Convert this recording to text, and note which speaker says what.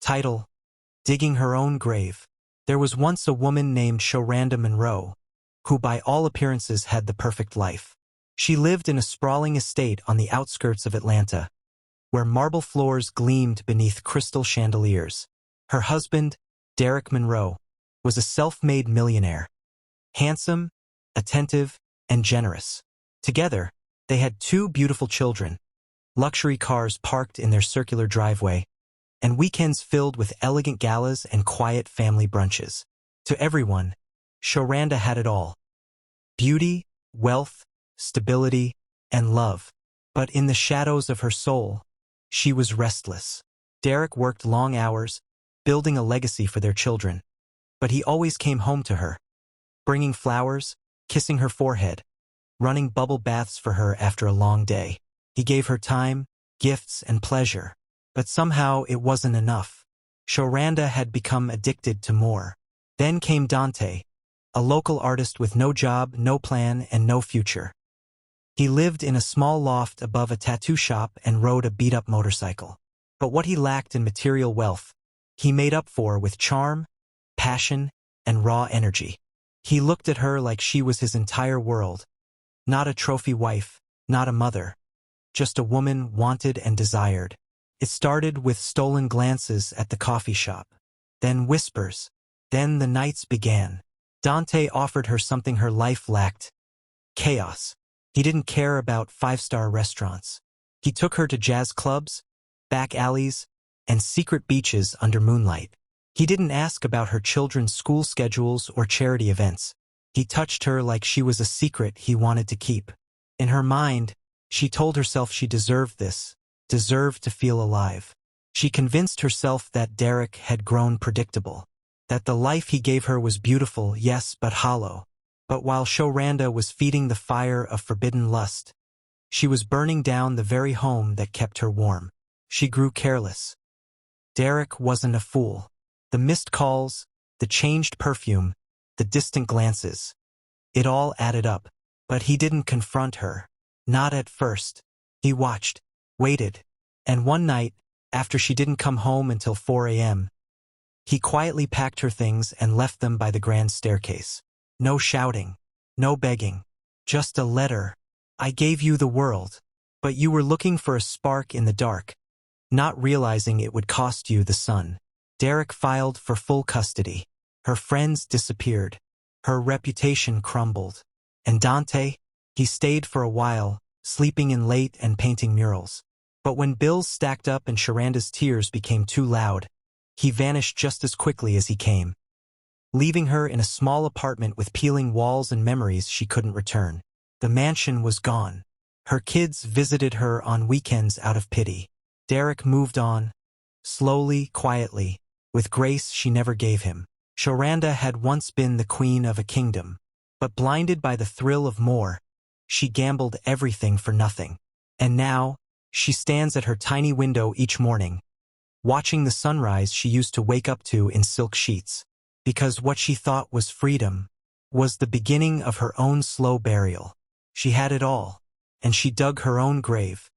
Speaker 1: Title: Digging Her Own Grave. There was once a woman named Shoranda Monroe, who by all appearances had the perfect life. She lived in a sprawling estate on the outskirts of Atlanta, where marble floors gleamed beneath crystal chandeliers. Her husband, Derek Monroe, was a self-made millionaire. Handsome, attentive, and generous. Together, they had 2 beautiful children, luxury cars parked in their circular driveway, and weekends filled with elegant galas and quiet family brunches. To everyone, Shoranda had it all: beauty, wealth, stability, and love. But in the shadows of her soul, she was restless. Derek worked long hours, building a legacy for their children. But he always came home to her, bringing flowers, kissing her forehead, running bubble baths for her after a long day. He gave her time, gifts, and pleasure. But somehow it wasn't enough. Shoranda had become addicted to more. Then came Dante, a local artist with no job, no plan, and no future. He lived in a small loft above a tattoo shop and rode a beat-up motorcycle. But what he lacked in material wealth, he made up for with charm, passion, and raw energy. He looked at her like she was his entire world. Not a trophy wife, not a mother, just a woman wanted and desired. It started with stolen glances at the coffee shop, then whispers, then the nights began. Dante offered her something her life lacked: chaos. He didn't care about 5-star restaurants. He took her to jazz clubs, back alleys, and secret beaches under moonlight. He didn't ask about her children's school schedules or charity events. He touched her like she was a secret he wanted to keep. In her mind, she told herself she deserved this, deserved to feel alive. She convinced herself that Derek had grown predictable, that the life he gave her was beautiful, yes, but hollow. But while Shoranda was feeding the fire of forbidden lust, she was burning down the very home that kept her warm. She grew careless. Derek wasn't a fool. The missed calls, the changed perfume, the distant glances. It all added up. But he didn't confront her. Not at first. He watched, waited, and one night, after she didn't come home until 4 a.m., he quietly packed her things and left them by the grand staircase. No shouting, no begging, just a letter. I gave you the world, but you were looking for a spark in the dark, not realizing it would cost you the sun. Derek filed for full custody. Her friends disappeared. Her reputation crumbled. And Dante, he stayed for a while, sleeping in late and painting murals. But when bills stacked up and Shoranda's tears became too loud, he vanished just as quickly as he came, leaving her in a small apartment with peeling walls and memories she couldn't return. The mansion was gone. Her kids visited her on weekends out of pity. Derek moved on, slowly, quietly, with grace she never gave him. Shoranda had once been the queen of a kingdom, but blinded by the thrill of more, she gambled everything for nothing. And now, she stands at her tiny window each morning, watching the sunrise she used to wake up to in silk sheets. Because what she thought was freedom was the beginning of her own slow burial. She had it all, and she dug her own grave.